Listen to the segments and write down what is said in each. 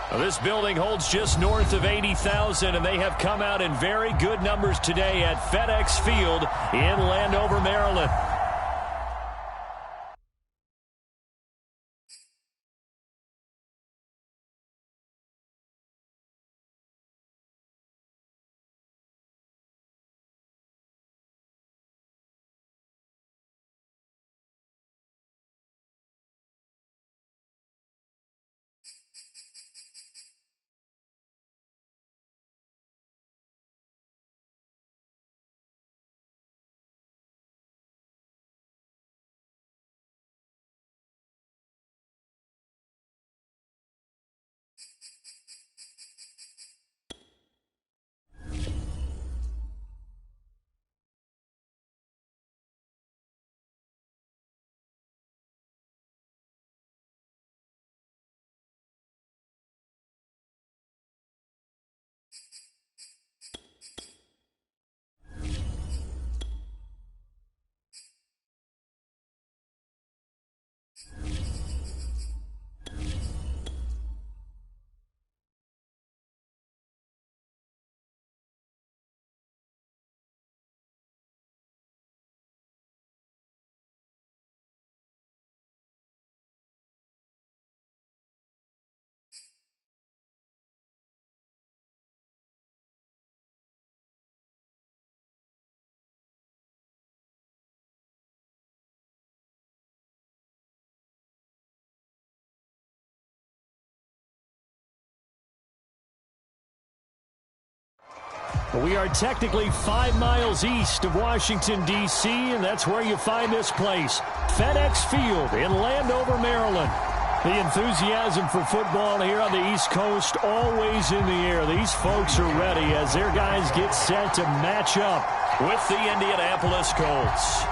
Well, this building holds just north of 80,000, and they have come out in very good numbers today at FedEx Field in Landover, Maryland. We are technically 5 miles east of Washington, D.C., and that's where you find this place, FedEx Field in Landover, Maryland. The enthusiasm for football here on the East Coast always in the air. These folks are ready as their guys get set to match up with the Indianapolis Colts.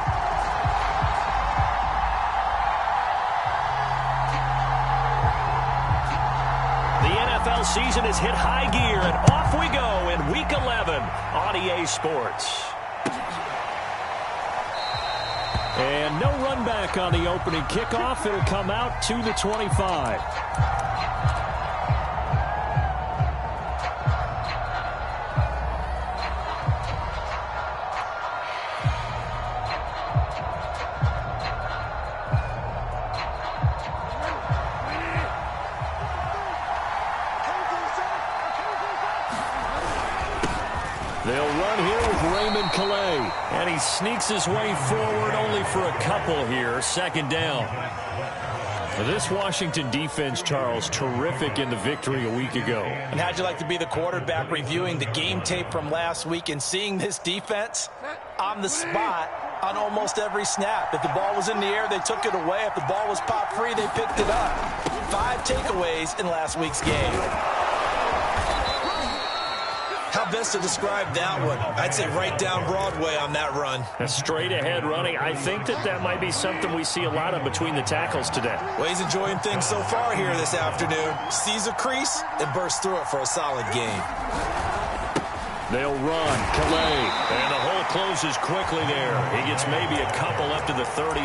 Season has hit high gear, and off we go in Week 11 on EA Sports. And no run back on the opening kickoff. It'll come out to the 25. And he sneaks his way forward only for a couple here. Second down. This Washington defense, Charles, terrific in the victory a week ago. And how'd you like to be the quarterback reviewing the game tape from last week and seeing this defense on the spot on almost every snap? If the ball was in the air, they took it away. If the ball was popped free, they picked it up. 5 takeaways in last week's game. How best to describe that one? I'd say right down Broadway on that run. A straight ahead running. I think that might be something we see a lot of between the tackles today. Well, he's enjoying things so far here this afternoon. Sees a crease and bursts through it for a solid game. They'll run. Calais. And the hole closes quickly there. He gets maybe a couple up to the 38.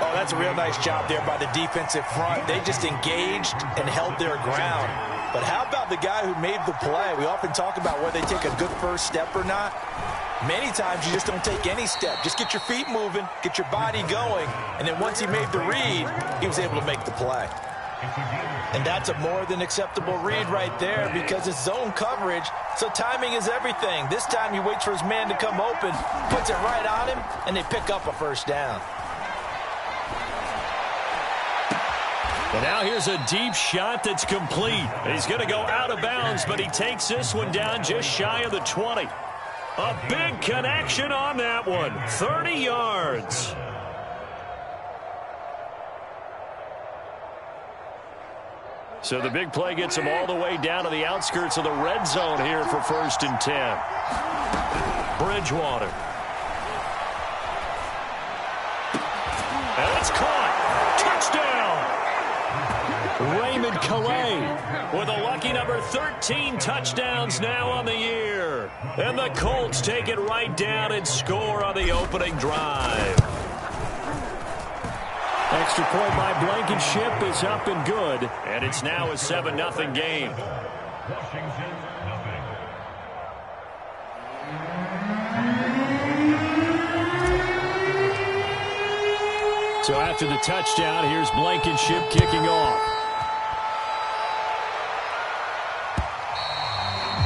Oh, that's a real nice job there by the defensive front. They just engaged and held their ground. But how about the guy who made the play? We often talk about whether they take a good first step or not. Many times you just don't take any step. Just get your feet moving, get your body going, and then once he made the read, he was able to make the play. And that's a more than acceptable read right there because it's zone coverage, so timing is everything. This time he waits for his man to come open, puts it right on him, and they pick up a first down. And now here's a deep shot that's complete. He's going to go out of bounds, but he takes this one down just shy of the 20. A big connection on that one. 30 yards. So the big play gets him all the way down to the outskirts of the red zone here for 1st and 10. Bridgewater. And it's caught. Touchdown. Raymond Calais with a lucky number 13 touchdowns now on the year. And the Colts take it right down and score on the opening drive. Extra point by Blankenship is up and good, and it's now a 7-0 game. So after the touchdown, here's Blankenship kicking off.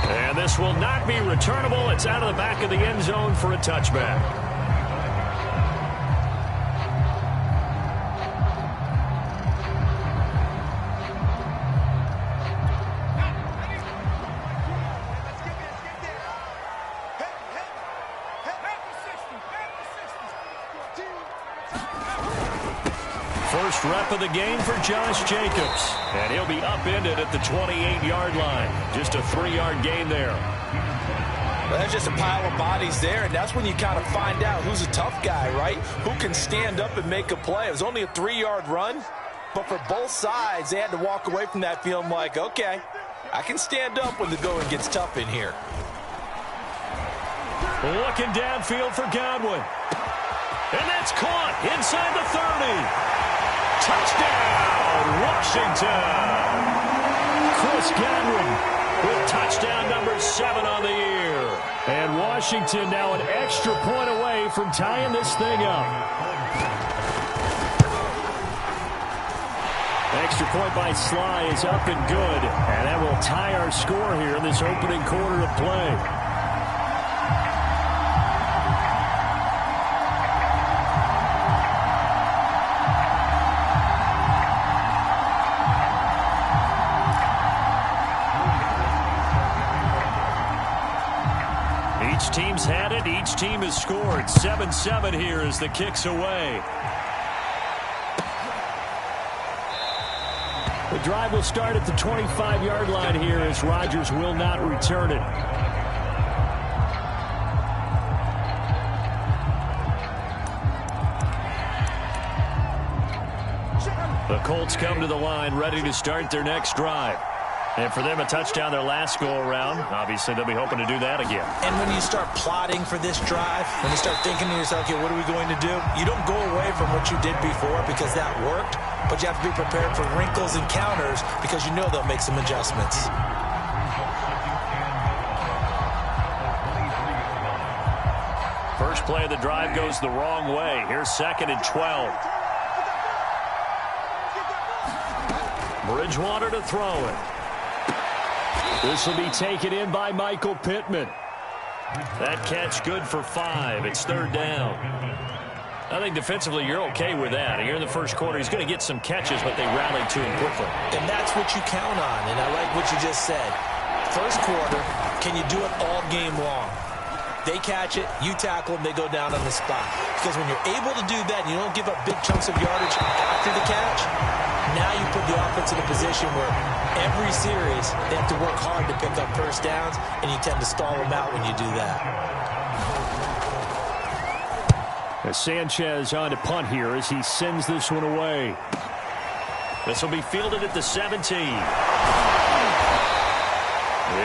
And this will not be returnable. It's out of the back of the end zone for a touchback. First rep of the game for Josh Jacobs. And he'll be upended at the 28-yard line. Just a 3-yard gain there. Well, there's just a pile of bodies there, and that's when you kind of find out who's a tough guy, right? Who can stand up and make a play. It was only a 3-yard run, but for both sides, they had to walk away from that feeling like, okay, I can stand up when the going gets tough in here. Looking downfield for Godwin. And that's caught inside the 30. Touchdown, Washington. Chris Godwin with touchdown number 7 on the year. And Washington now an extra point away from tying this thing up. Extra point by Sly is up and good. And that will tie our score here in this opening quarter of play. Each team's had it. Each team has scored. 7-7 here as the kick's away. The drive will start at the 25-yard line here as Rodgers will not return it. The Colts come to the line ready to start their next drive. And for them, a touchdown their last go-around. Obviously, they'll be hoping to do that again. And when you start plotting for this drive, when you start thinking to yourself, okay, what are we going to do? You don't go away from what you did before because that worked, but you have to be prepared for wrinkles and counters because you know they'll make some adjustments. First play of the drive goes the wrong way. Here's 2nd and 12. Bridgewater to throw it. This will be taken in by Michael Pittman. That catch good for 5. It's 3rd down. I think defensively you're okay with that. Here in the first quarter, he's going to get some catches, but they rallied to him quickly. And that's what you count on, and I like what you just said. First quarter, can you do it all game long? They catch it, you tackle them, they go down on the spot. Because when you're able to do that and you don't give up big chunks of yardage after the catch, now you put the offense in a position where every series they have to work hard to pick up first downs, and you tend to stall them out when you do that. As Sanchez on to punt here as he sends this one away. This will be fielded at the 17.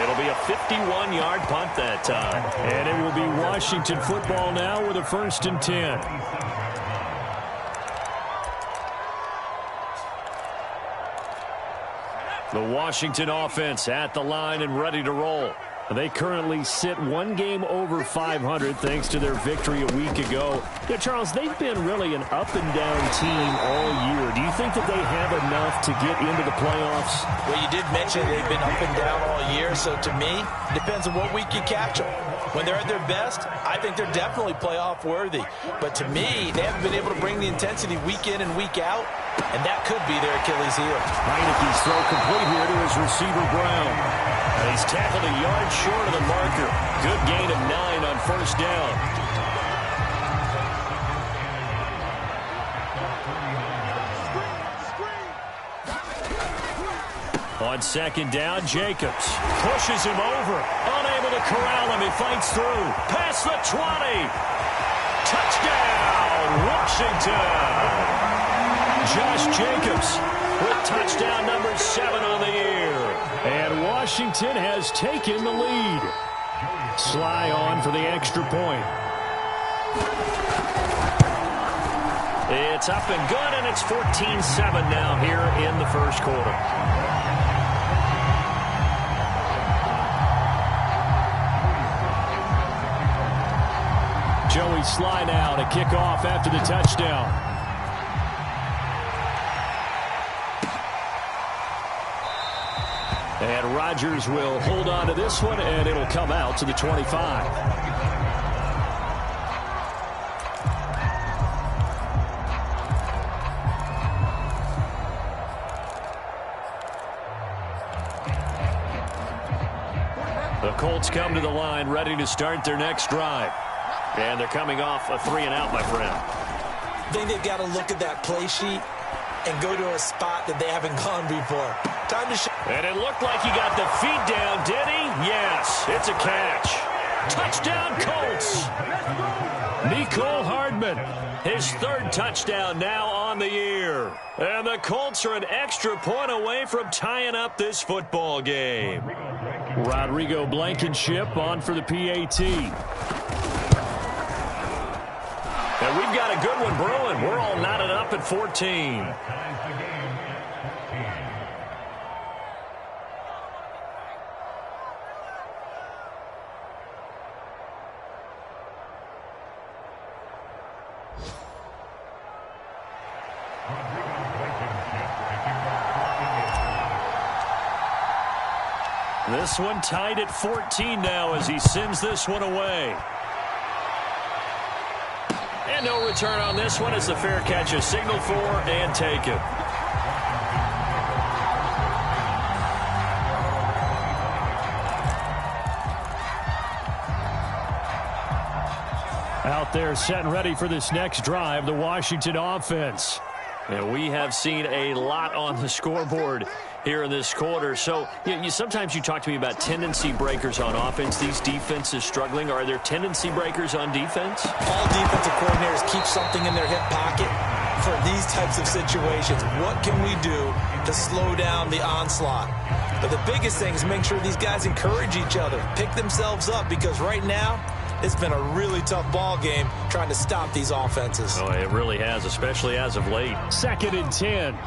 It'll be a 51-yard punt that time. And it will be Washington football now with a 1st and 10. The Washington offense at the line and ready to roll. They currently sit 1 game over 500 thanks to their victory a week ago. Yeah, Charles, they've been really an up-and-down team all year. Do you think that they have enough to get into the playoffs? Well, you did mention they've been up and down all year, so to me, it depends on what week you catch them. When they're at their best, I think they're definitely playoff worthy. But to me, they haven't been able to bring the intensity week in and week out, and that could be their Achilles heel. Heineke's throw complete here to his receiver, Brown. And he's tackled a yard short of the marker. Good gain of 9 on 1st down. On 2nd down, Jacobs pushes him over. Unable to corral him. He fights through. Past the 20. Touchdown, Washington. Josh Jacobs with touchdown number 7 on the year. And Washington has taken the lead. Sly on for the extra point. It's up and good, and it's 14-7 now here in the first quarter. Joey Sly now to kick off after the touchdown. And Rodgers will hold on to this one, and it'll come out to the 25. The Colts come to the line ready to start their next drive. And they're coming off a 3-and-out, my friend. I think they've got to look at that play sheet and go to a spot that they haven't gone before. Time to show. And it looked like he got the feet down, did he? Yes, it's a catch. Touchdown, Colts. Mecole Hardman, his third touchdown now on the year. And the Colts are an extra point away from tying up this football game. Rodrigo Blankenship on for the PAT. And we've got a good one brewing. We're all knotted up at 14. This one tied at 14 now as he sends this one away. And no return on this one as the fair catch is signaled for and taken. Out there set and ready for this next drive, the Washington offense. And we have seen a lot on the scoreboard here in this quarter. So sometimes you talk to me about tendency breakers on offense. These defenses struggling. Are there tendency breakers on defense? All defensive coordinators keep something in their hip pocket for these types of situations. What can we do to slow down the onslaught? But the biggest thing is make sure these guys encourage each other, pick themselves up, because right now it's been a really tough ball game trying to stop these offenses. Oh, it really has, especially as of late. 2nd and 10.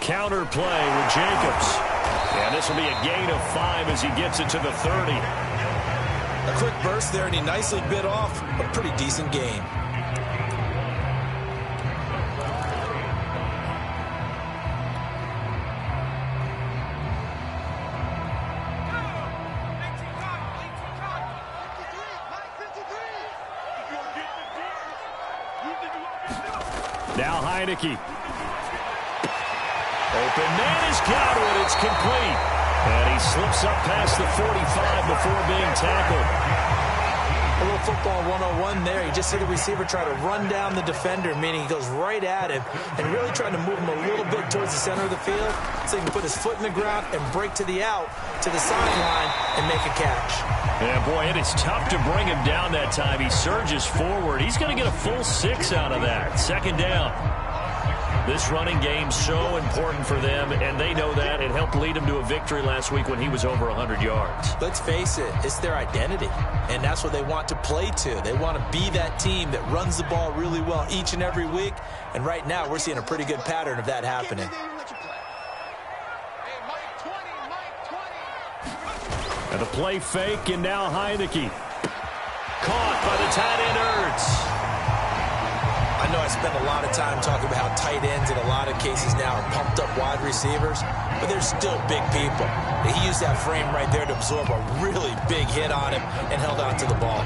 Counter play with Jacobs. And this will be a gain of 5 as he gets it to the 30. A quick burst there, and he nicely bit off a pretty decent gain. Now Heineke. Open man is Godwin. It's complete. And he slips up past the 45 before being tackled. A little football 101 there. You just see the receiver try to run down the defender, meaning he goes right at him and really trying to move him a little bit towards the center of the field so he can put his foot in the ground and break to the out, to the sideline, and make a catch. Yeah, boy, it is tough to bring him down that time. He surges forward. He's going to get a full 6 out of that. 2nd down. This running game's so important for them, and they know that. It helped lead them to a victory last week when he was over 100 yards. Let's face it, it's their identity, and that's what they want to play to. They want to be that team that runs the ball really well each and every week, and right now we're seeing a pretty good pattern of that happening. And the play fake, and now Heineke. Caught by the tight end Ertz. I know I spend a lot of time talking about how tight ends in a lot of cases now are pumped up wide receivers, but they're still big people. He used that frame right there to absorb a really big hit on him and held on to the ball.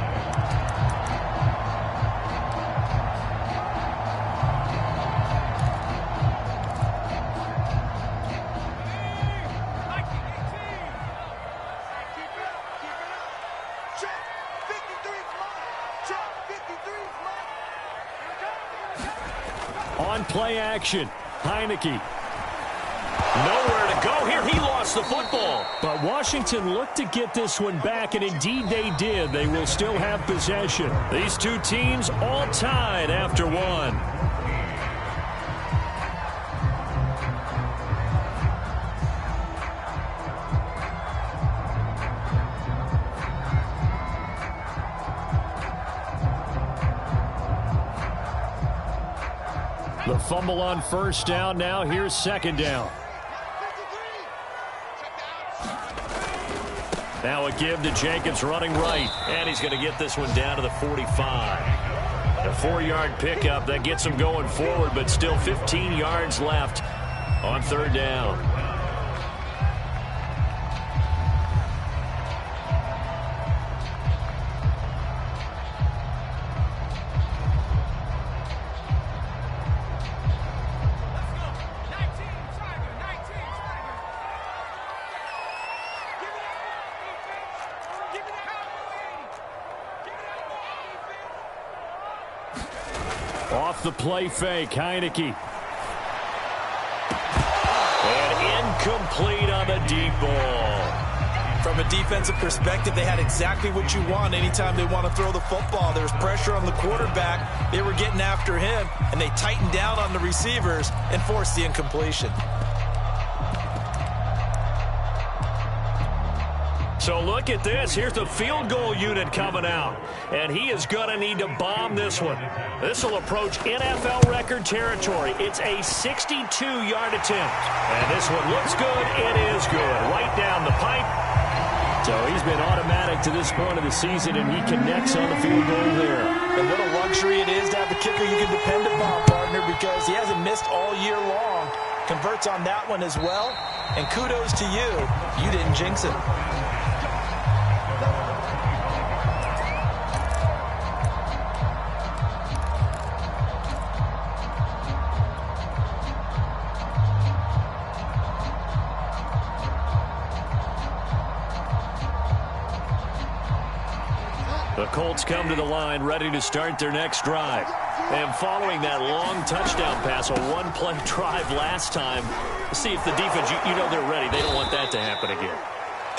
On play action, Heineke. Nowhere to go here. He lost the football. But Washington looked to get this one back, and indeed they did. They will still have possession. These two teams all tied after one. The fumble on first down. Now here's second down. Now a give to Jacobs running right. And he's going to get this one down to the 45. A 4-yard pickup that gets him going forward, but still 15 yards left on third down. Off the play fake, Heineke. And incomplete on the deep ball. From a defensive perspective, they had exactly what you want anytime they want to throw the football. There was pressure on the quarterback. They were getting after him, and they tightened down on the receivers and forced the incompletion. So look at this. Here's the field goal unit coming out. And he is going to need to bomb this one. This will approach NFL record territory. It's a 62-yard attempt. And this one looks good. It is good. Right down the pipe. So he's been automatic to this point of the season, and he connects on the field goal there. And what a luxury it is to have a kicker you can depend upon, partner, because he hasn't missed all year long. Converts on that one as well. And kudos to you. You didn't jinx it. The Colts come to the line ready to start their next drive. And following that long touchdown pass, a one-play drive last time, see if the defense, you know they're ready. They don't want that to happen again.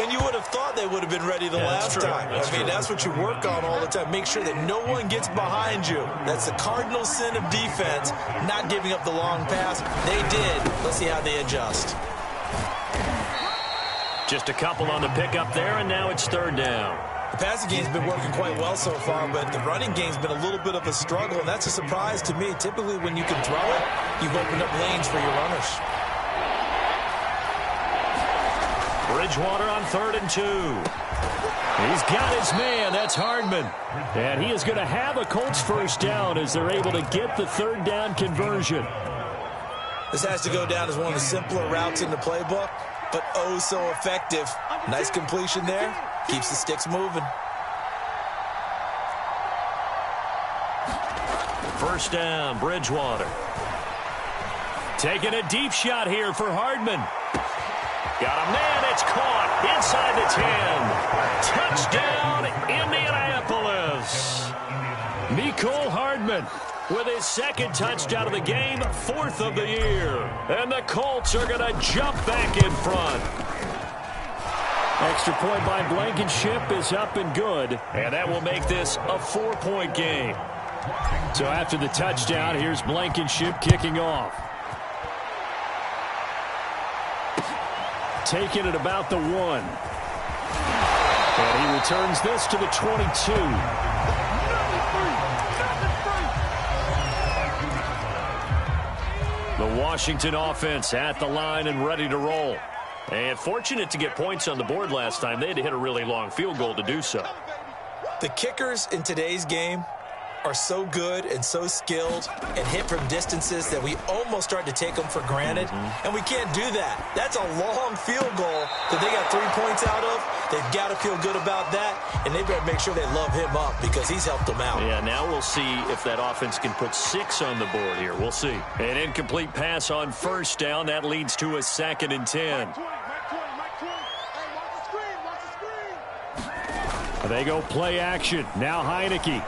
And you would have thought they would have been ready the last time. That's what you work on all the time. Make sure that no one gets behind you. That's the cardinal sin of defense, not giving up the long pass. They did. Let's see how they adjust. Just a couple on the pickup there, and now it's third down. The passing game's been working quite well so far, but the running game's been a little bit of a struggle, and that's a surprise to me. Typically, when you can throw it, you've opened up lanes for your runners. Bridgewater on 3rd and 2. He's got his man. That's Hardman. And he is going to have a Colts first down as they're able to get the third down conversion. This has to go down as one of the simpler routes in the playbook, but oh so effective. Nice completion there. Keeps the sticks moving. First down, Bridgewater. Taking a deep shot here for Hardman. Got a man, it's caught inside the 10. Touchdown, Indianapolis. Mecole Hardman with his second touchdown of the game, 4th of the year. And the Colts are going to jump back in front. Extra point by Blankenship is up and good. And that will make this a 4-point game. So after the touchdown, here's Blankenship kicking off. Taking it about the 1. And he returns this to the 22. The Washington offense at the line and ready to roll. And fortunate to get points on the board last time. They had to hit a really long field goal to do so. The kickers in today's game are so good and so skilled and hit from distances that we almost start to take them for granted. And we can't do that. That's a long field goal that they got 3 points out of. They've got to feel good about that, and they better make sure they love him up because he's helped them out. Yeah, now we'll see if that offense can put 6 on the board here. We'll see. An incomplete pass on first down. That leads to a 2nd and 10. They go play action. Now Heineke.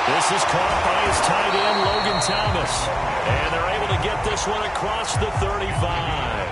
This is caught by his tight end, Logan Thomas. And they're able to get this one across the 35.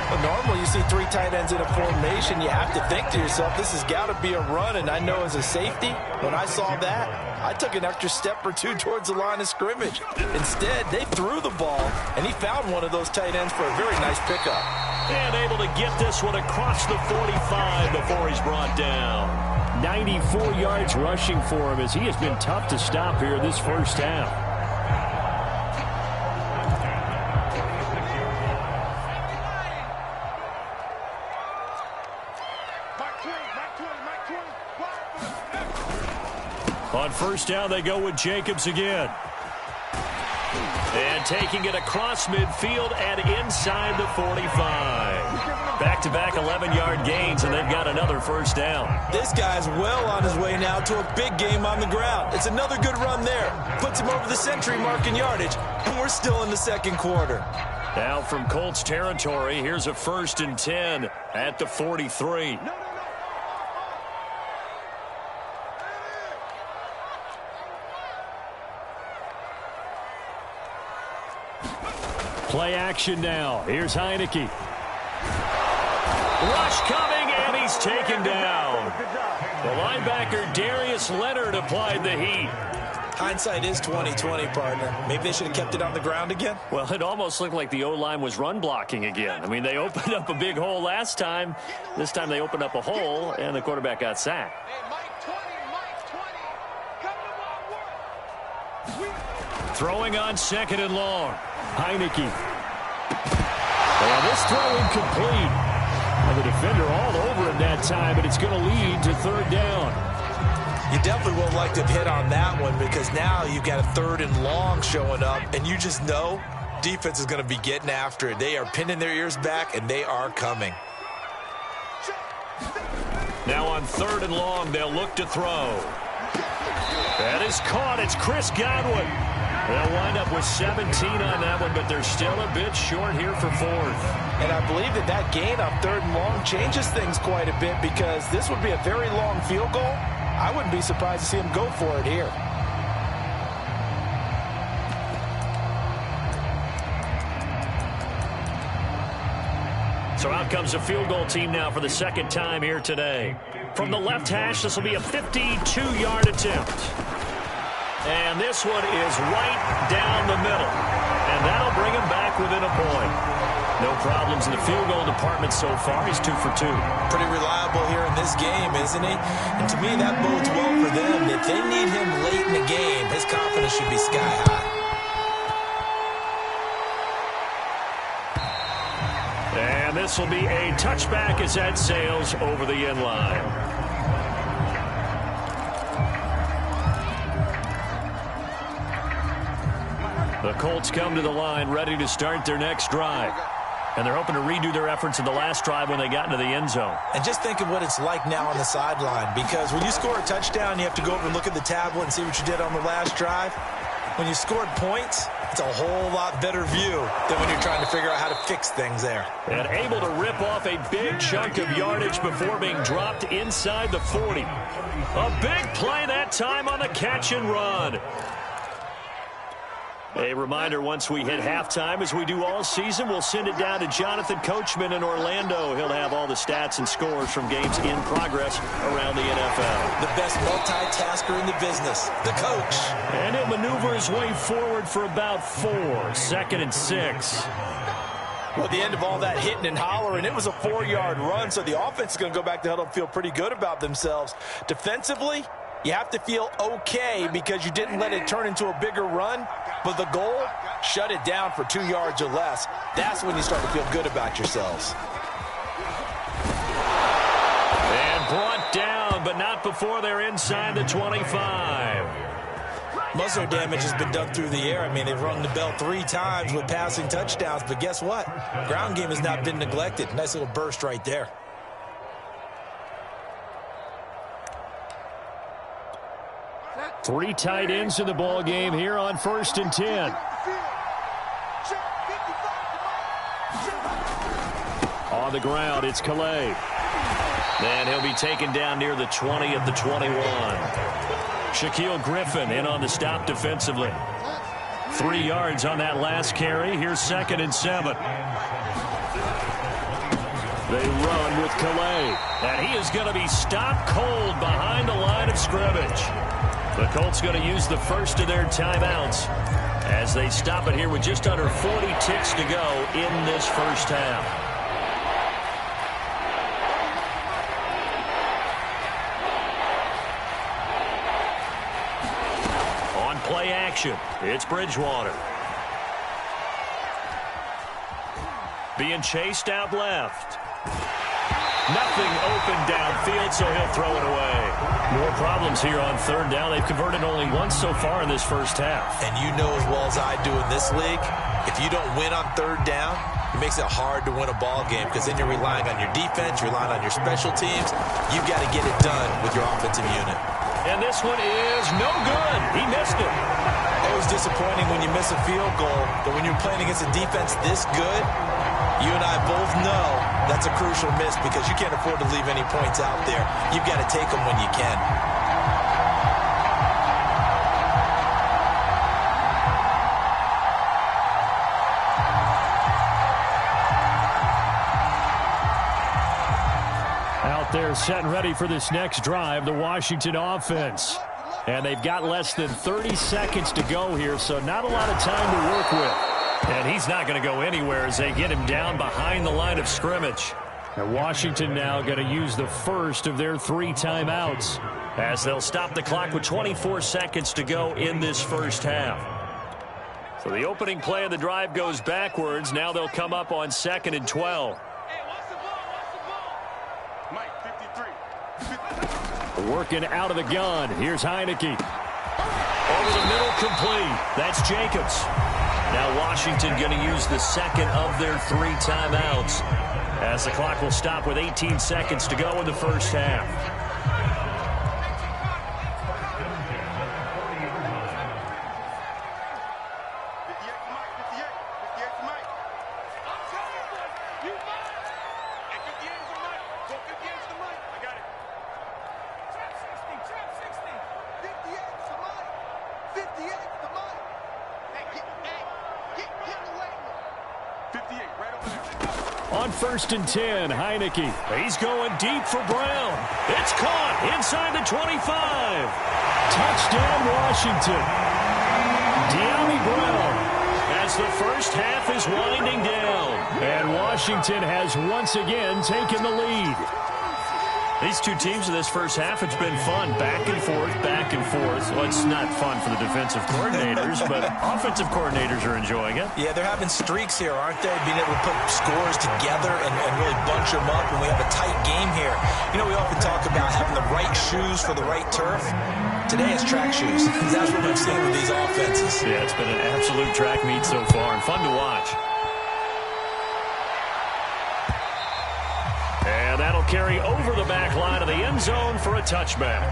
Well, normally you see 3 tight ends in a formation. You have to think to yourself, this has got to be a run. And I know as a safety, when I saw that, I took an extra step or 2 towards the line of scrimmage. Instead, they threw the ball, and he found one of those tight ends for a very nice pickup. And able to get this one across the 45 before he's brought down. 94 yards rushing for him as he has been tough to stop here this first half. On first down, they go with Jacobs again. And taking it across midfield and inside the 45. Back-to-back 11-yard gains, and they've got another first down. This guy's well on his way now to a big game on the ground. It's another good run there. Puts him over the century mark in yardage, and we're still in the second quarter. Now from Colts territory, here's a 1st and 10 at the 43. Play action now. Here's Heineke. Rush coming, and he's taken down. The linebacker, Darius Leonard, applied the heat. Hindsight is 20/20, partner. Maybe they should have kept it on the ground again. Well, it almost looked like the O-line was run blocking again. I mean, they opened up a big hole last time. This time they opened up a hole, and the quarterback got sacked. Throwing on 2nd and long. Heineke. And this throw incomplete. And the defender all over him that time, but it's going to lead to 3rd down. You definitely would like to have hit on that one because now you've got a 3rd and long showing up, and you just know defense is going to be getting after it. They are pinning their ears back, and they are coming. Now on 3rd and long, they'll look to throw. That is caught. It's Chris Godwin. They'll wind up with 17 on that one, but they're still a bit short here for 4th. And I believe that gain on 3rd and long changes things quite a bit because this would be a very long field goal. I wouldn't be surprised to see him go for it here. So out comes a field goal team now for the 2nd time here today. From the left hash, this will be a 52-yard attempt. And this one is right down the middle. And that'll bring him back within a point. No problems in the field goal department so far. He's 2 for 2. Pretty reliable here in this game, isn't he? And to me, that bodes well for them. If they need him late in the game, his confidence should be sky high. And this will be a touchback as that sails over the end line. The Colts come to the line ready to start their next drive. And they're hoping to redo their efforts in the last drive when they got into the end zone. And just think of what it's like now on the sideline, because when you score a touchdown, you have to go over and look at the tablet and see what you did on the last drive. When you scored points, it's a whole lot better view than when you're trying to figure out how to fix things there. And able to rip off a big chunk of yardage before being dropped inside the 40. A big play that time on the catch and run. A reminder, once we hit halftime, as we do all season, we'll send it down to Jonathan Coachman in Orlando. He'll have all the stats and scores from games in progress around the NFL. The best multitasker in the business, the coach. And he'll maneuver his way forward for about 4. 2nd and 6. Well, at the end of all that hitting and hollering, it was a 4-yard run, so the offense is going to go back to huddle and feel pretty good about themselves. Defensively, you have to feel okay because you didn't let it turn into a bigger run. But the goal, shut it down for 2 yards or less. That's when you start to feel good about yourselves. And brought down, but not before they're inside the 25. Most of their damage has been done through the air. I mean, they've rung the bell 3 times with passing touchdowns. But guess what? Ground game has not been neglected. Nice little burst right there. Three tight ends in the ball game here on 1st and 10. On the ground, it's Calais. And he'll be taken down near the 20 of the 21. Shaquille Griffin in on the stop defensively. 3 yards on that last carry. Here's 2nd and 7. They run with Calais. And he is going to be stopped cold behind the line of scrimmage. The Colts going to use the first of their timeouts as they stop it here with just under 40 ticks to go in this first half. On play action, it's Bridgewater. Being chased out left. Nothing open downfield, so he'll throw it away. More problems here on third down. They've converted only once so far in this first half. And you know as well as I do in this league, if you don't win on third down, it makes it hard to win a ball game because then you're relying on your defense, you're relying on your special teams. You've got to get it done with your offensive unit. And this one is no good. He missed it. Always disappointing when you miss a field goal, but when you're playing against a defense this good, you and I both know that's a crucial miss because you can't afford to leave any points out there. You've got to take them when you can. Out there set and ready for this next drive, the Washington offense. And they've got less than 30 seconds to go here, so not a lot of time to work with. And he's not going to go anywhere as they get him down behind the line of scrimmage. And Washington now going to use the first of their 3 timeouts as they'll stop the clock with 24 seconds to go in this first half. So the opening play of the drive goes backwards. Now they'll come up on 2nd and 12. Working out of the gun. Here's Heineke. Over the middle, complete. That's Jacobs. Now Washington going to use the second of their 3 timeouts as the clock will stop with 18 seconds to go in the first half. On 1st and 10, Heineke. He's going deep for Brown. It's caught inside the 25. Touchdown, Washington. De'Ami Brown as the first half is winding down. And Washington has once again taken the lead. These two teams in this first half, it's been fun. Back and forth, back and forth. Well, it's not fun for the defensive coordinators, but offensive coordinators are enjoying it. Yeah, they're having streaks here, aren't they? Being able to put scores together and really bunch them up, and we have a tight game here. You know, we often talk about having the right shoes for the right turf. Today it's track shoes. That's what we've seen with these offenses. Yeah, it's been an absolute track meet so far, and fun to watch. And that'll carry over the back line of the end zone for a touchback.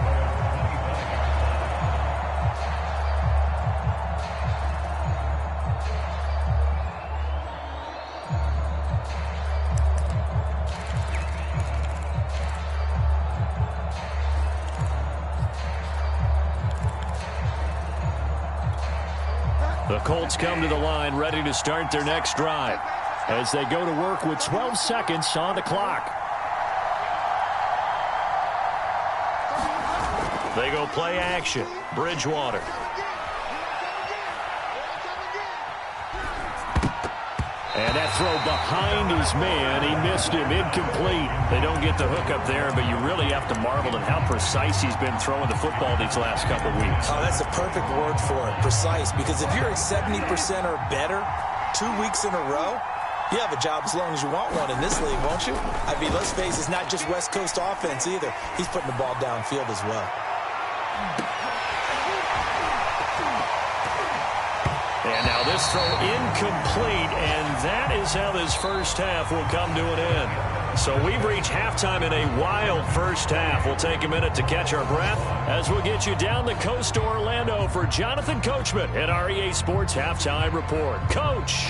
The Colts come to the line ready to start their next drive as they go to work with 12 seconds on the clock. They go play action. Bridgewater. And that throw behind his man. He missed him. Incomplete. They don't get the hook up there, but you really have to marvel at how precise he's been throwing the football these last couple weeks. Oh, that's a perfect word for it, precise, because if you're at 70% or better 2 weeks in a row, you have a job as long as you want one in this league, won't you? I mean, let's face it, it's not just West Coast offense either. He's putting the ball downfield as well. And now this throw incomplete, and that is how this first half will come to an end. So we've reached halftime in a wild first half. We'll take a minute to catch our breath as we'll get you down the coast to Orlando for Jonathan Coachman at our EA Sports Halftime Report. Coach.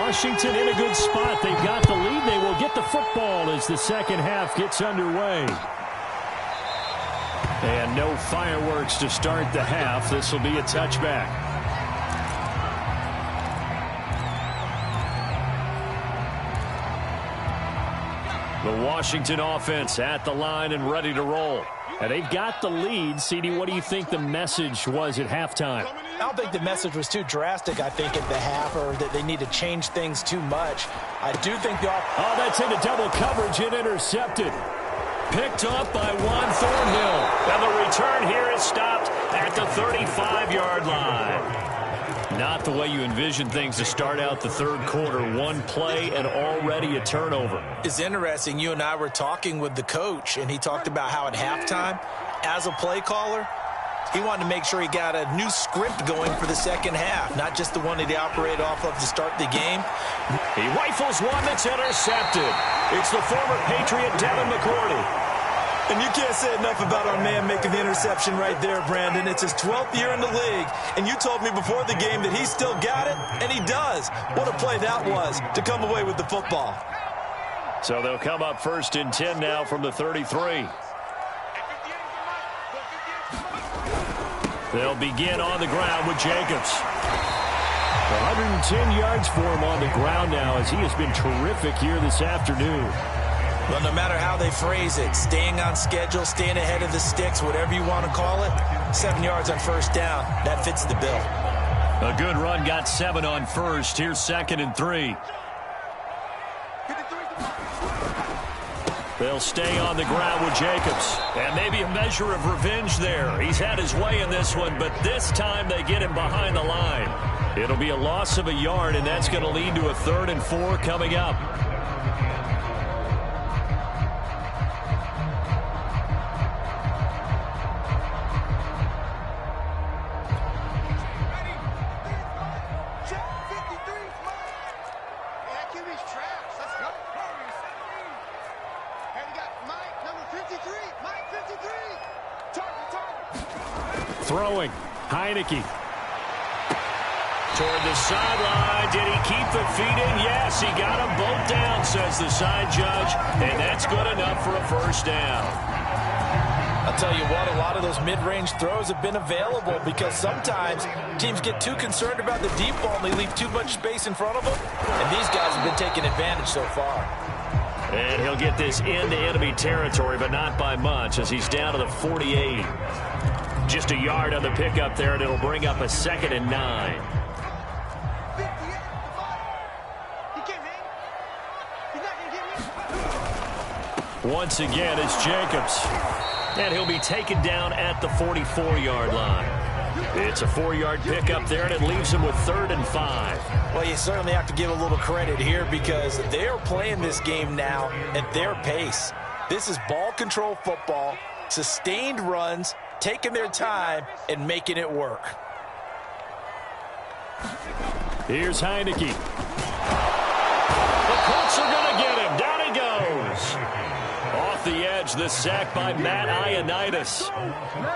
Washington in a good spot. They've got the lead. They will get the football as the second half gets underway. And no fireworks to start the half. This will be a touchback. The Washington offense at the line and ready to roll. And they've got the lead. CD, what do you think the message was at halftime? I don't think the message was too drastic, I think, at the half, or that they need to change things too much. I do think the Oh, that's into double coverage and intercepted. Picked up by Juan Thornhill. And the return here is stopped at the 35-yard line. Not the way you envision things to start out the third quarter. One play and already a turnover. It's interesting. You and I were talking with the coach, and he talked about how at halftime, as a play caller, he wanted to make sure he got a new script going for the second half, not just the one that he operated off of to start the game. He rifles one that's intercepted. It's the former Patriot Devin McCourty. And you can't say enough about our man making the interception right there, Brandon. It's his 12th year in the league, and you told me before the game that he still got it, and he does. What a play that was to come away with the football. So they'll come up 1st and 10 now from the 33. They'll begin on the ground with Jacobs. 110 yards for him on the ground now as he has been terrific here this afternoon. Well, no matter how they phrase it, staying on schedule, staying ahead of the sticks, whatever you want to call it, 7 yards on first down, that fits the bill. A good run got 7 on first. Here's 2nd and 3. They'll stay on the ground with Jacobs. And maybe a measure of revenge there. He's had his way in this one, but this time they get him behind the line. It'll be a loss of a yard, and that's going to lead to a 3rd and 4 coming up. Throwing. Heineke. Toward the sideline. Did he keep the feet in? Yes, he got them both down, says the side judge. And that's good enough for a first down. I'll tell you what, a lot of those mid-range throws have been available because sometimes teams get too concerned about the deep ball and they leave too much space in front of them. And these guys have been taking advantage so far. And he'll get this into enemy territory, but not by much as he's down to the 48. Just a yard on the pickup there, and it'll bring up a 2nd and 9. Once again, it's Jacobs. And he'll be taken down at the 44-yard line. It's a 4-yard pickup there, and it leaves him with 3rd and 5. Well, you certainly have to give a little credit here because they are playing this game now at their pace. This is ball control football, sustained runs, taking their time and making it work. Here's Heineke. The Colts are going to get him. Down he goes. Off the edge, the sack by Matt Ioannidis.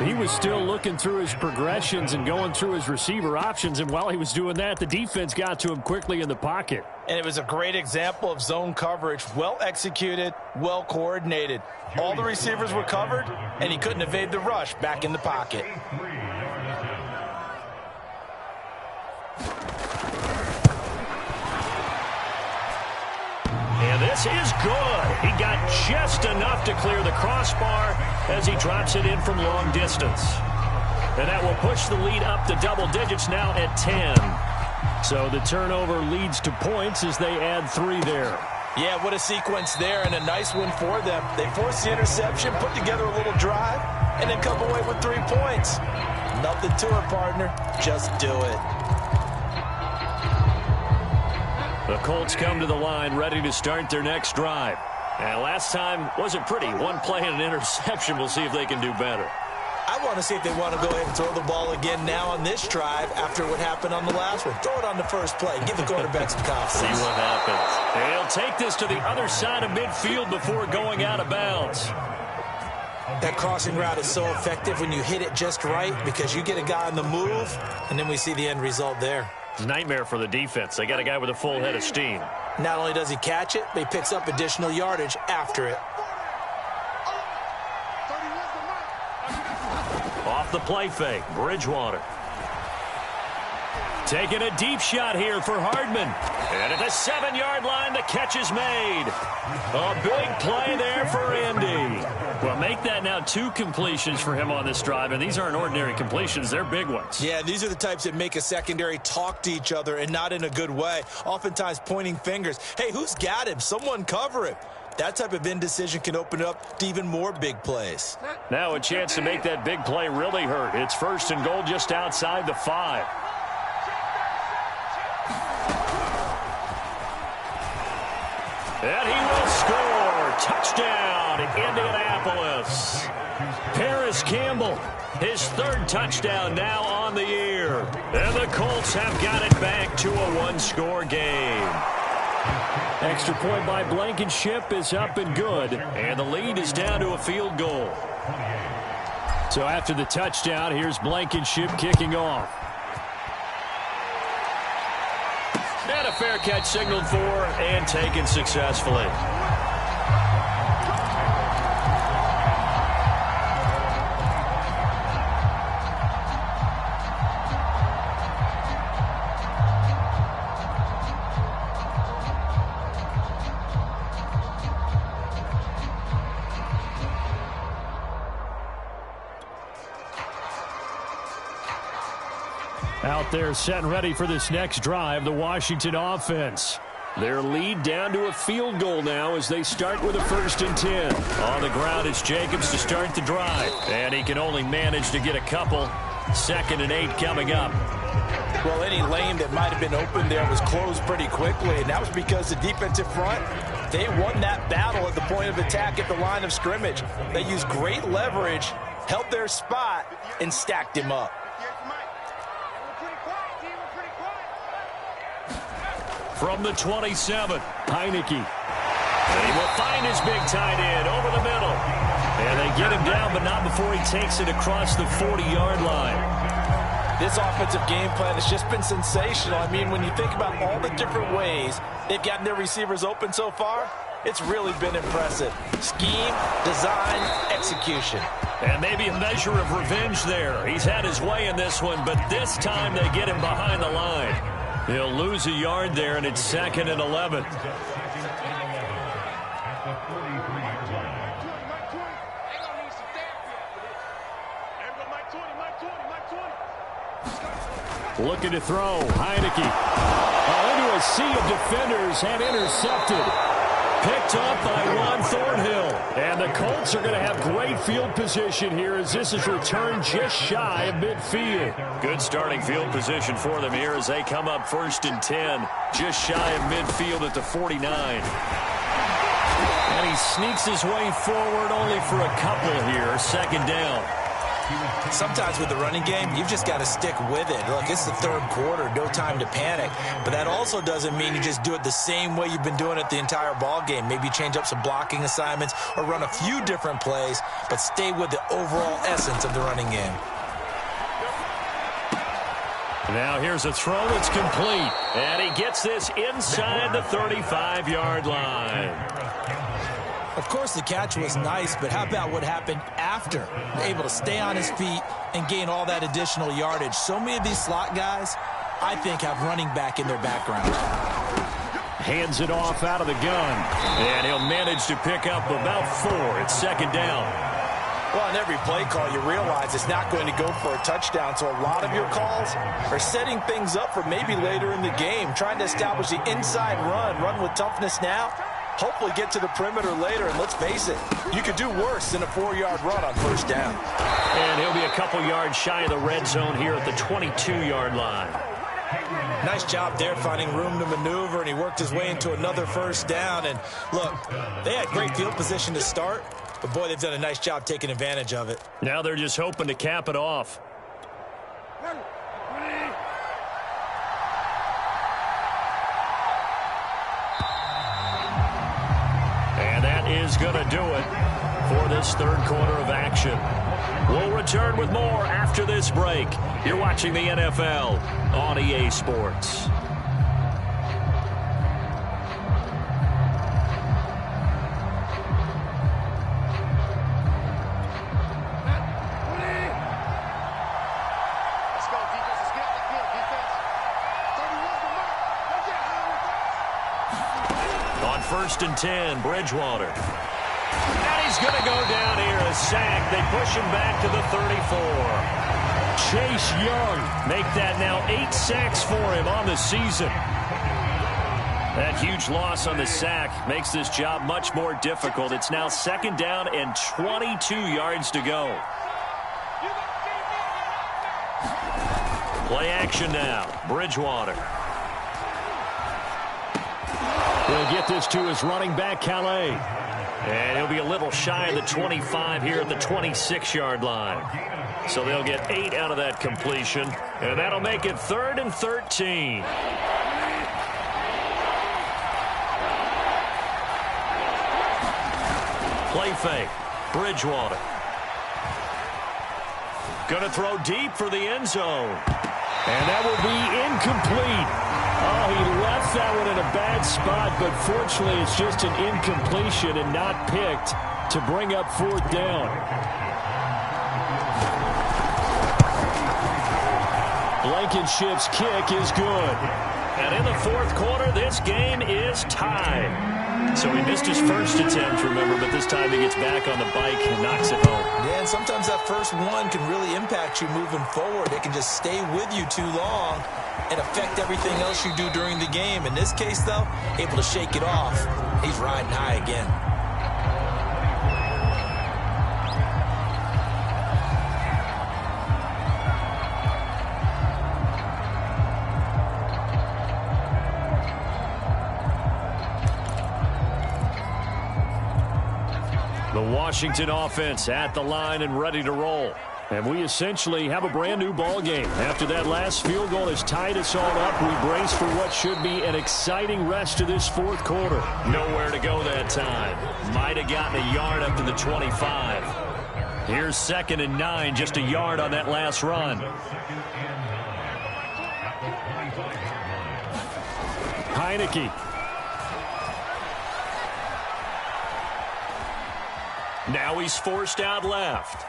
He was still looking through his progressions and going through his receiver options, and while he was doing that, the defense got to him quickly in the pocket. And it was a great example of zone coverage. Well executed, well coordinated. All the receivers were covered, and he couldn't evade the rush back in the pocket. And this is good. He got just enough to clear the crossbar as he drops it in from long distance. And that will push the lead up to double digits now at 10. So the turnover leads to points as they add 3 there. Yeah, what a sequence there, and a nice one for them. They forced the interception, put together a little drive, and then come away with 3 points. Nothing to it, partner. Just do it. The Colts come to the line ready to start their next drive. And last time wasn't pretty. 1 play and an interception. We'll see if they can do better. I want to see if they want to go ahead and throw the ball again now on this drive after what happened on the last one. Throw it on the first play. Give the quarterback some confidence. See what happens. And he'll take this to the other side of midfield before going out of bounds. That crossing route is so effective when you hit it just right because you get a guy on the move, and then we see the end result there. It's a nightmare for the defense. They got a guy with a full head of steam. Not only does he catch it, but he picks up additional yardage after it. Off the play fake, Bridgewater. Taking a deep shot here for Hardman. And at the 7-yard line, the catch is made. A big play there for Indy. Well, make that now 2 completions for him on this drive, and these aren't ordinary completions. They're big ones. Yeah, these are the types that make a secondary talk to each other and not in a good way, oftentimes pointing fingers. Hey, who's got him? Someone cover him. That type of indecision can open it up to even more big plays. Now a chance to make that big play really hurt. It's 1st and goal just outside the 5. And he will score. Touchdown, Indianapolis. Paris Campbell, his 3rd touchdown now on the year. And the Colts have got it back to a 1-score game. Extra point by Blankenship is up and good. And the lead is down to a field goal. So after the touchdown, here's Blankenship kicking off. And a fair catch signaled for and taken successfully. Out there set and ready for this next drive, the Washington offense. Their lead down to a field goal now as they start with a 1st and 10. On the ground is Jacobs to start the drive. And he can only manage to get a couple. 2nd and 8 coming up. Well, any lane that might have been open there was closed pretty quickly, and that was because the defensive front, they won that battle at the point of attack at the line of scrimmage. They used great leverage, held their spot, and stacked him up. From the 27, Heineke. And he will find his big tight end over the middle. And they get him down, but not before he takes it across the 40-yard line. This offensive game plan has just been sensational. I mean, when you think about all the different ways they've gotten their receivers open so far, it's really been impressive. Scheme, design, execution. And maybe a measure of revenge there. He's had his way in this one, but this time they get him behind the line. He'll lose a yard there, and it's 2nd and 11. Looking to throw. Heineke. Into a sea of defenders and intercepted. Picked up by Juan Thornhill. And the Colts are going to have great field position here as this is returned just shy of midfield. Good starting field position for them here as they come up 1st and 10. Just shy of midfield at the 49. And he sneaks his way forward only for a couple here. 2nd down. Sometimes with the running game, you've just got to stick with it. Look, it's the 3rd quarter, no time to panic. But that also doesn't mean you just do it the same way you've been doing it the entire ball game. Maybe change up some blocking assignments or run a few different plays, but stay with the overall essence of the running game. Now here's a throw that's complete. And he gets this inside the 35-yard line. Of course, the catch was nice, but how about what happened after? Able to stay on his feet and gain all that additional yardage. So many of these slot guys, I think, have running back in their background. Hands it off out of the gun. And he'll manage to pick up about 4. It's 2nd down. Well, on every play call, you realize it's not going to go for a touchdown. So a lot of your calls are setting things up for maybe later in the game, trying to establish the inside run with toughness now. Hopefully get to the perimeter later, and let's face it, you could do worse than a 4-yard run on 1st down. And he'll be a couple yards shy of the red zone here at the 22-yard line. Nice job there finding room to maneuver, and he worked his way into another 1st down. And look, they had great field position to start, but boy, they've done a nice job taking advantage of it. Now they're just hoping to cap it off. Is going to do it for this 3rd quarter of action. We'll return with more after this break. You're watching the NFL on EA Sports. On 1st and 10, Bridgewater. And he's He's going to go down here, a sack. They push him back to the 34. Chase Young make that now 8 sacks for him on the season. That huge loss on the sack makes this job much more difficult. It's now 2nd down and 22 yards to go. Play action now. Bridgewater. He'll get this to his running back, Calais. And he'll be a little shy of the 25 here at the 26-yard line. So they'll get 8 out of that completion. And that'll make it 3rd and 13. Play fake. Bridgewater. Going to throw deep for the end zone. And that will be incomplete. Oh, he left that one in a bad spot, but fortunately it's just an incompletion and not picked to bring up 4th down. Blankenship's kick is good. And in the 4th quarter, this game is tied. So he missed his first attempt, remember, but this time he gets back on the bike and knocks it home. Yeah, and sometimes that first one can really impact you moving forward. It can just stay with you too long and affect everything else you do during the game. In this case, though, able to shake it off. He's riding high again. The Washington offense at the line and ready to roll. And we essentially have a brand new ball game. After that last field goal has tied us all up, we brace for what should be an exciting rest of this 4th quarter. Nowhere to go that time. Might have gotten a yard up to the 25. Here's 2nd and 9, just a yard on that last run. Heineke. Now he's forced out left.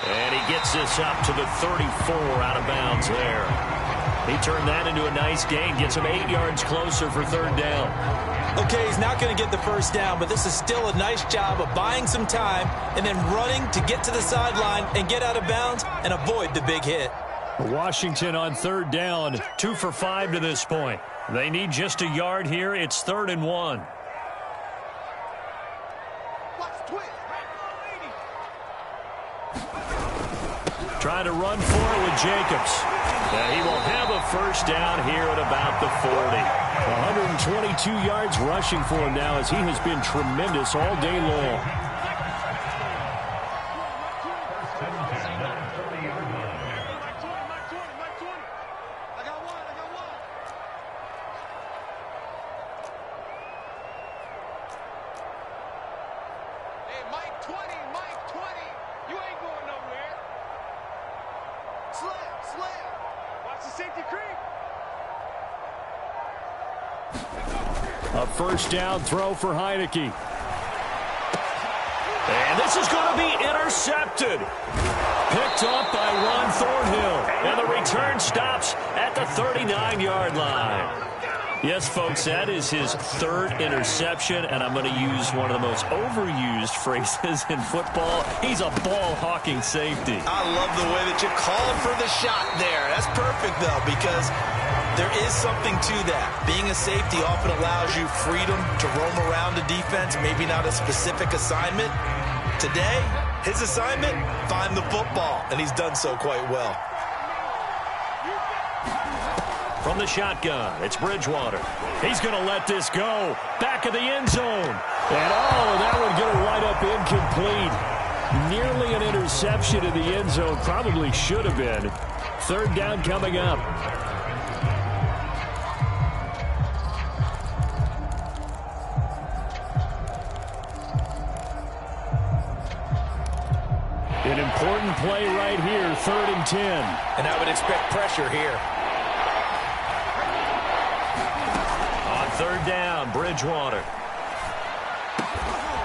And he gets this up to the 34 out of bounds there. He turned that into a nice gain. Gets him 8 yards closer for 3rd down. Okay, he's not going to get the first down, but this is still a nice job of buying some time and then running to get to the sideline and get out of bounds and avoid the big hit. Washington on 3rd down, 2 for 5 to this point. They need just a yard here. It's 3rd and 1. Trying to run for it with Jacobs. And he will have a first down here at about the 40. 122 yards rushing for him now as he has been tremendous all day long. A first down throw for Heineke. And this is going to be intercepted. Picked up by Ron Thornhill. And the return stops at the 39-yard line. Yes, folks, that is his 3rd interception, and I'm going to use one of the most overused phrases in football. He's a ball-hawking safety. I love the way that you called for the shot there. That's perfect, though, because there is something to that. Being a safety often allows you freedom to roam around the defense, maybe not a specific assignment. Today, his assignment, find the football, and he's done so quite well. From the shotgun, it's Bridgewater. He's going to let this go. Back of the end zone. And, that one going to wind up incomplete. Nearly an interception in the end zone. Probably should have been. 3rd down coming up. An important play right here, 3rd and 10. And I would expect pressure here. On 3rd down, Bridgewater.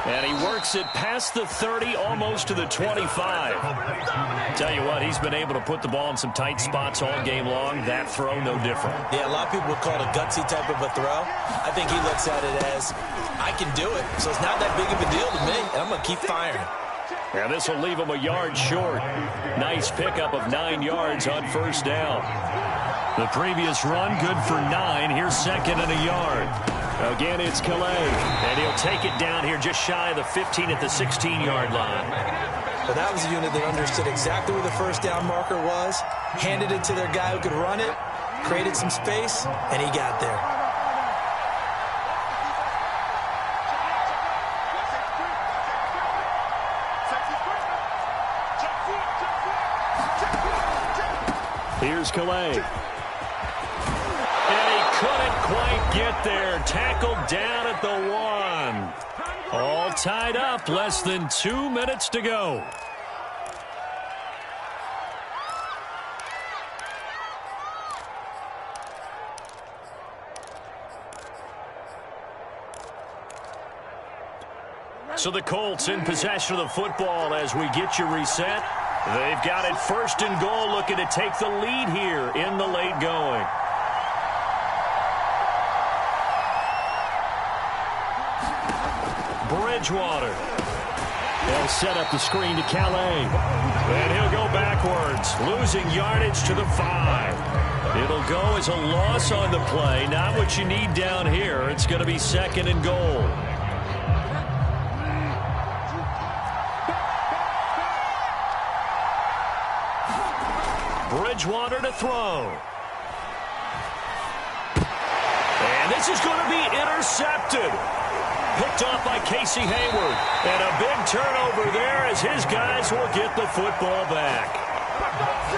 And he works it past the 30, almost to the 25. Tell you what, he's been able to put the ball in some tight spots all game long. That throw, no different. Yeah, a lot of people would call it a gutsy type of a throw. I think he looks at it as, I can do it, so it's not that big of a deal to me, and I'm going to keep firing. And this will leave him a yard short. Nice pickup of 9 yards on first down. The previous run, good for 9. Here's second and a yard. Again, it's Calais, and he'll take it down here just shy of the 15 at the 16-yard line. But that was a unit that understood exactly where the first down marker was, handed it to their guy who could run it, created some space, and he got there. Here's Calais. And he couldn't quite get there. Tackled down at the 1. All tied up. Less than 2 minutes to go. So the Colts in possession of the football as we get you reset. They've got it first and goal, looking to take the lead here in the late going. Bridgewater. They'll set up the screen to Calais. And he'll go backwards, losing yardage to the 5. It'll go as a loss on the play. Not what you need down here. It's going to be second and goal. Bridgewater to throw. And this is going to be intercepted. Picked off by Casey Hayward. And a big turnover there as his guys will get the football back.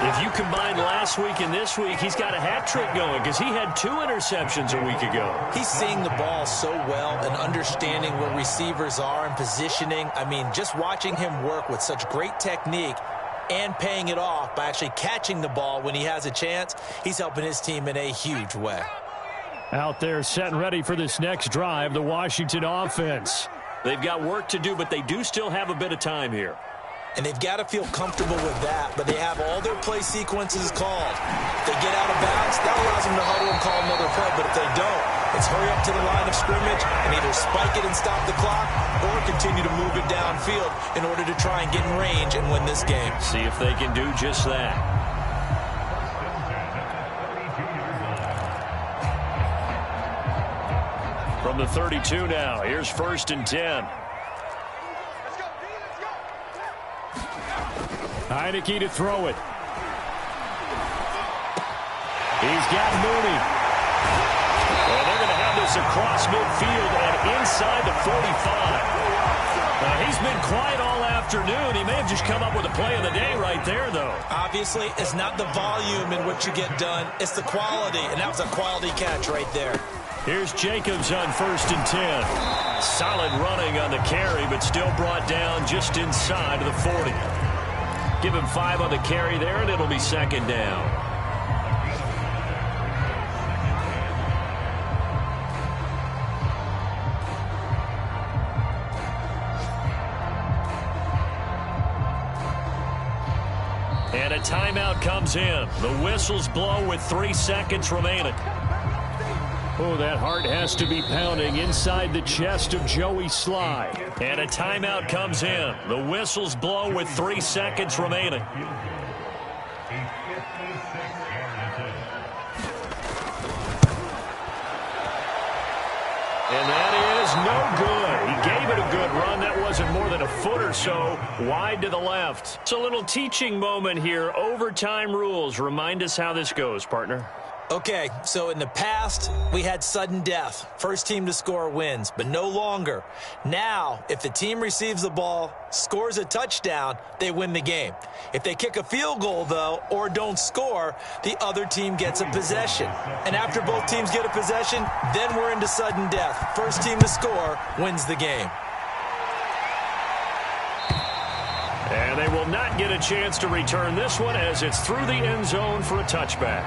If you combine last week and this week, he's got a hat trick going because he had 2 interceptions a week ago. He's seeing the ball so well and understanding where receivers are and positioning. I mean, just watching him work with such great technique and paying it off by actually catching the ball when he has a chance, he's helping his team in a huge way. Out there set and ready for this next drive, the Washington offense. They've got work to do, but they do still have a bit of time here. And they've got to feel comfortable with that, but they have all their play sequences called. If they get out of bounds, that allows them to huddle and call another play, but if they don't, it's hurry up to the line of scrimmage and either spike it and stop the clock or continue to move it downfield in order to try and get in range and win this game. See if they can do just that. From the 32 now, here's first and 10. Heineke to throw it. He's got Mooney. Well, they're going to have this across midfield and inside the 45. He's been quiet all afternoon. He may have just come up with a play of the day right there, though. Obviously, it's not the volume in what you get done. It's the quality, and that was a quality catch right there. Here's Jacobs on first and 10. Solid running on the carry, but still brought down just inside of the 40. Give him 5 on the carry there, and it'll be second down. And a timeout comes in. The whistles blow with 3 seconds remaining. Oh, that heart has to be pounding inside the chest of Joey Sly. And a timeout comes in. The whistles blow with 3 seconds remaining. And that is no good. He gave it a good run. That wasn't more than a foot or so wide to the left. It's a little teaching moment here. Overtime rules. Remind us how this goes, partner. Okay, so in the past, we had sudden death. First team to score wins, but no longer. Now, if the team receives the ball, scores a touchdown, they win the game. If they kick a field goal, though, or don't score, the other team gets a possession. And after both teams get a possession, then we're into sudden death. First team to score wins the game. And they will not get a chance to return this one as it's through the end zone for a touchback.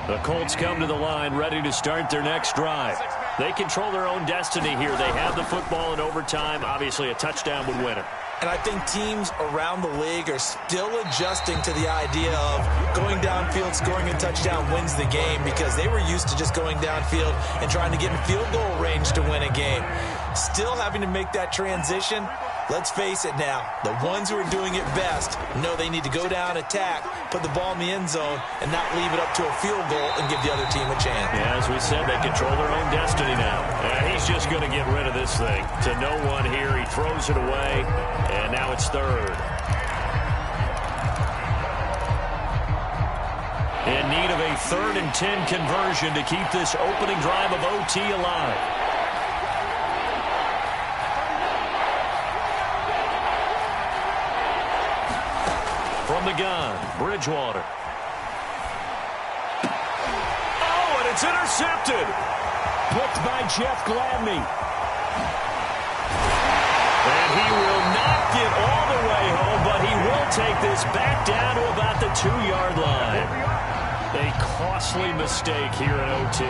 The Colts come to the line ready to start their next drive. They control their own destiny here. They have the football in overtime. Obviously, a touchdown would win it. And I think teams around the league are still adjusting to the idea of going downfield, scoring a touchdown wins the game, because they were used to just going downfield and trying to get in field goal range to win a game. Still having to make that transition. Let's face it now, the ones who are doing it best know they need to go down, attack, put the ball in the end zone, and not leave it up to a field goal and give the other team a chance. Yeah, as we said, they control their own destiny now. He's just going to get rid of this thing. To no one here, he throws it away, and now it's third. In need of a 3rd and 10 conversion to keep this opening drive of OT alive. From the gun, Bridgewater. Oh, and it's intercepted. Picked by Jeff Gladney. And he will not get all the way home, but he will take this back down to about the 2-yard line. A costly mistake here in OT.